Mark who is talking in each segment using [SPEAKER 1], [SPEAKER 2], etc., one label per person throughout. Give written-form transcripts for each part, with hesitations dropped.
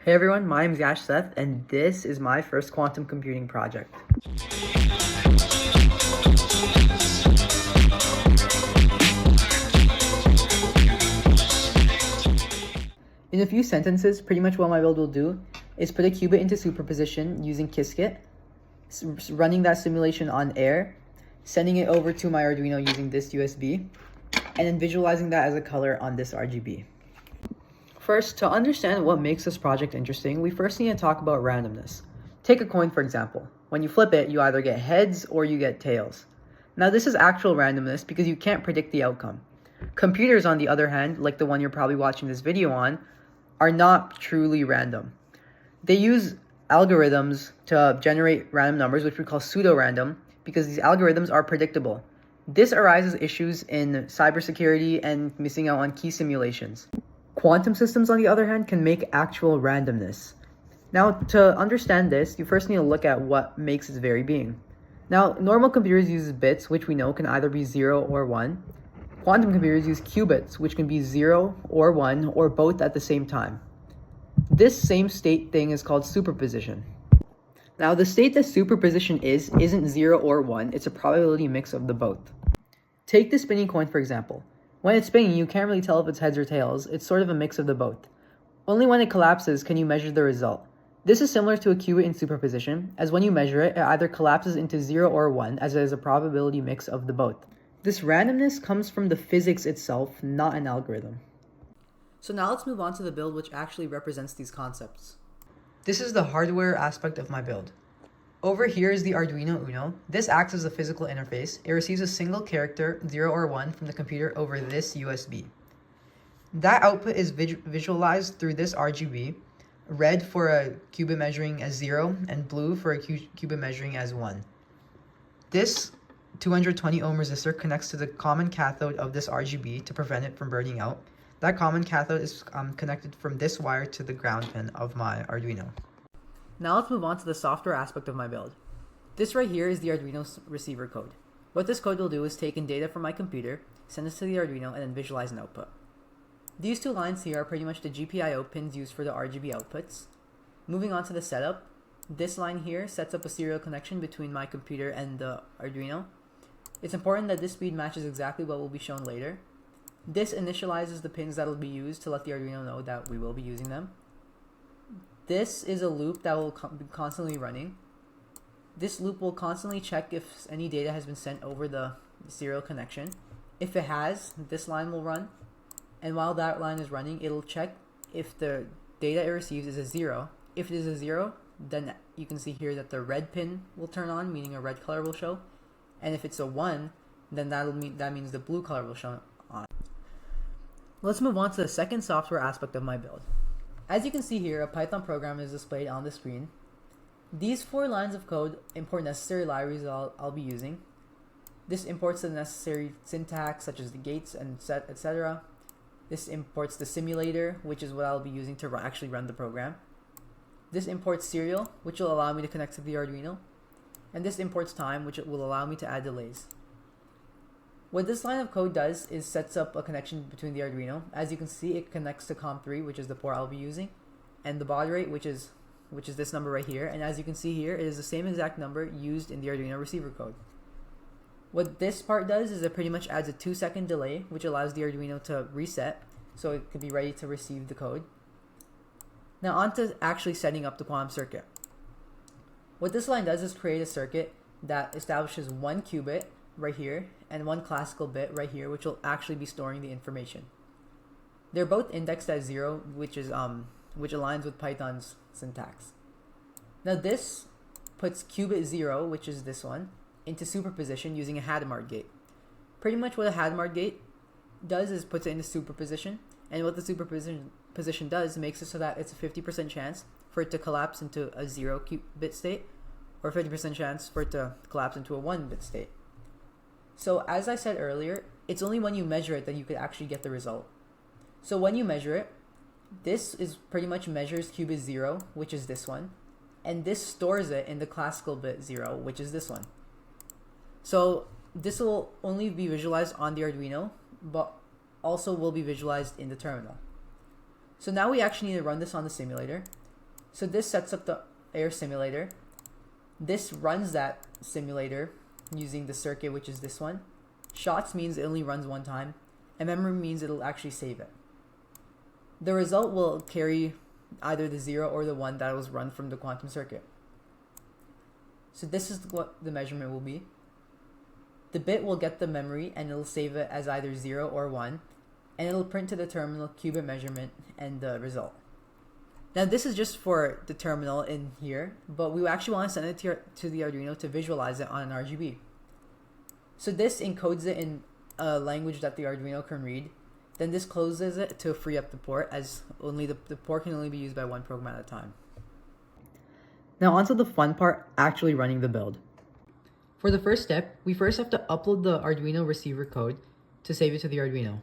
[SPEAKER 1] Hey everyone, my name is Yash Seth, and this is my first quantum computing project. In a few sentences, pretty much what my build will do is put a qubit into superposition using Qiskit, running that simulation on air, sending it over to my Arduino using this USB, and then visualizing that as a color on this RGB. First, to understand what makes this project interesting, we first need to talk about randomness. Take a coin, for example. When you flip it, you either get heads or you get tails. Now, this is actual randomness because you can't predict the outcome. Computers, on the other hand, like the one you're probably watching this video on, are not truly random. They use algorithms to generate random numbers, which we call pseudo-random, because these algorithms are predictable. This arises issues in cybersecurity and missing out on key simulations. Quantum systems, on the other hand, can make actual randomness. Now, to understand this, you first need to look at what makes its very being. Now, normal computers use bits, which we know can either be 0 or 1. Quantum computers use qubits, which can be 0 or 1 or both at the same time. This same state thing is called superposition. Now, the state that superposition isn't 0 or 1, it's a probability mix of the both. Take the spinning coin, for example. When it's spinning, you can't really tell if it's heads or tails. It's sort of a mix of the both. Only when it collapses can you measure the result. This is similar to a qubit in superposition, as when you measure it, it either collapses into 0 or 1, as it is a probability mix of the both. This randomness comes from the physics itself, not an algorithm. So now let's move on to the build which actually represents these concepts. This is the hardware aspect of my build. Over here is the Arduino Uno. This acts as a physical interface. It receives a single character, 0 or 1, from the computer over this USB. That output is visualized through this RGB, red for a qubit measuring as 0, and blue for a qubit measuring as 1. This 220 ohm resistor connects to the common cathode of this RGB to prevent it from burning out. That common cathode is connected from this wire to the ground pin of my Arduino. Now let's move on to the software aspect of my build. This right here is the Arduino receiver code. What this code will do is take in data from my computer, send this to the Arduino, and then visualize an output. These two lines here are pretty much the GPIO pins used for the RGB outputs. Moving on to the setup, this line here sets up a serial connection between my computer and the Arduino. It's important that this speed matches exactly what will be shown later. This initializes the pins that will be used to let the Arduino know that we will be using them. This is a loop that will be constantly running. This loop will constantly check if any data has been sent over the serial connection. If it has, this line will run. And while that line is running, it'll check if the data it receives is a 0. If it is a 0, then you can see here that the red pin will turn on, meaning a red color will show. And if it's a 1, then that means the blue color will show on. Let's move on to the second software aspect of my build. As you can see here, a Python program is displayed on the screen. These 4 lines of code import necessary libraries that I'll be using. This imports the necessary syntax such as the gates and set, etc. This imports the simulator, which is what I'll be using to actually run the program. This imports serial, which will allow me to connect to the Arduino. And this imports time, which will allow me to add delays. What this line of code does is sets up a connection between the Arduino. As you can see, it connects to COM3, which is the port I'll be using, and the baud rate, which is this number right here. And as you can see here, it is the same exact number used in the Arduino receiver code. What this part does is it pretty much adds a 2-second delay, which allows the Arduino to reset, so it can be ready to receive the code. Now on to actually setting up the quantum circuit. What this line does is create a circuit that establishes 1 qubit right here and 1 classical bit right here, which will actually be storing the information. They're both indexed at 0, which aligns with Python's syntax. Now this puts qubit 0, which is this one, into superposition using a Hadamard gate. Pretty much what a Hadamard gate does is puts it into superposition, and what the superposition does makes it so that it's a 50% chance for it to collapse into a 0 bit state, or 50% chance for it to collapse into a 1 bit state. So as I said earlier, it's only when you measure it that you could actually get the result. So when you measure it, this is pretty much measures qubit 0, which is this one, and this stores it in the classical bit 0, which is this one. So this will only be visualized on the Arduino, but also will be visualized in the terminal. So now we actually need to run this on the simulator. So this sets up the air simulator. This runs that simulator using the circuit, which is this one. Shots means it only runs one time, and memory means it'll actually save it. The result will carry either the 0 or the 1 that was run from the quantum circuit. So this is what the measurement will be. The bit will get the memory and it'll save it as either 0 or 1, and it'll print to the terminal qubit measurement and the result. Now this is just for the terminal in here, but we actually want to send it to the Arduino to visualize it on an RGB. So this encodes it in a language that the Arduino can read. Then this closes it to free up the port, as only the port can only be used by one program at a time. Now onto the fun part, actually running the build. For the first step, we first have to upload the Arduino receiver code to save it to the Arduino.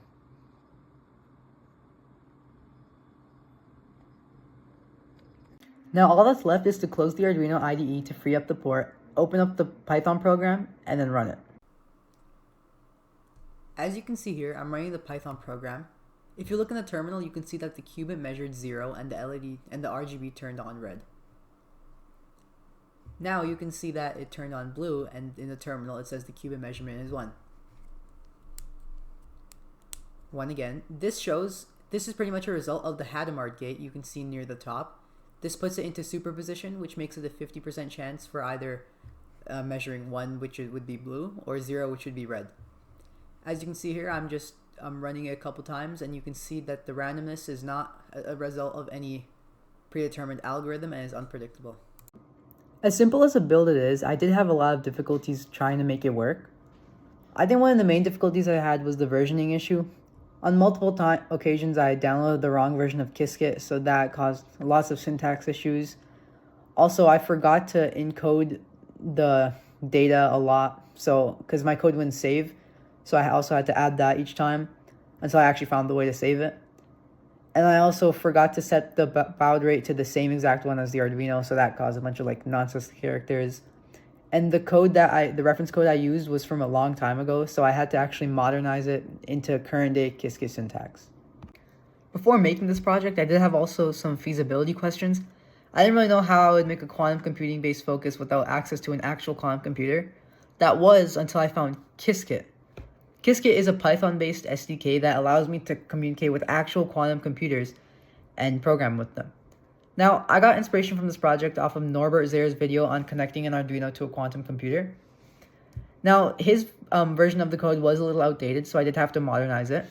[SPEAKER 1] Now all that's left is to close the Arduino IDE to free up the port, open up the Python program, and then run it. As you can see here, I'm running the Python program. If you look in the terminal, you can see that the qubit measured 0 and the LED and the RGB turned on red. Now you can see that it turned on blue, and in the terminal it says the qubit measurement is 1. 1 again. This is pretty much a result of the Hadamard gate you can see near the top. This puts it into superposition, which makes it a 50% chance for either measuring 1, which would be blue, or 0, which would be red. As you can see here, I'm running it a couple times, and you can see that the randomness is not a result of any predetermined algorithm and is unpredictable. As simple as a build it is, I did have a lot of difficulties trying to make it work. I think one of the main difficulties I had was the versioning issue. On multiple occasions, I downloaded the wrong version of Qiskit, so that caused lots of syntax issues. Also, I forgot to encode the data a lot, because my code wouldn't save, so I also had to add that each time until I actually found the way to save it. And I also forgot to set the baud rate to the same exact one as the Arduino, so that caused a bunch of nonsense characters. And the reference code I used was from a long time ago, so I had to actually modernize it into current day Qiskit syntax. Before making this project, I did have also some feasibility questions. I didn't really know how I would make a quantum computing based focus without access to an actual quantum computer. That was until I found Qiskit. Qiskit is a Python-based SDK that allows me to communicate with actual quantum computers and program with them. Now, I got inspiration from this project off of Norbert Zer's video on connecting an Arduino to a quantum computer. Now, his version of the code was a little outdated, so I did have to modernize it.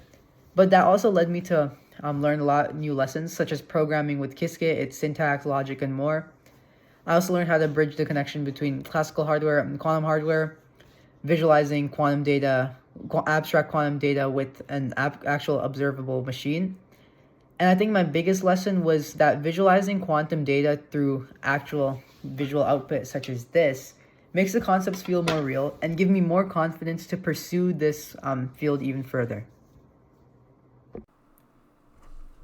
[SPEAKER 1] But that also led me to learn a lot of new lessons, such as programming with Qiskit, its syntax, logic, and more. I also learned how to bridge the connection between classical hardware and quantum hardware, visualizing quantum data, abstract quantum data with an actual observable machine. And I think my biggest lesson was that visualizing quantum data through actual visual output such as this makes the concepts feel more real and give me more confidence to pursue this field even further.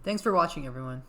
[SPEAKER 1] Thanks for watching, everyone.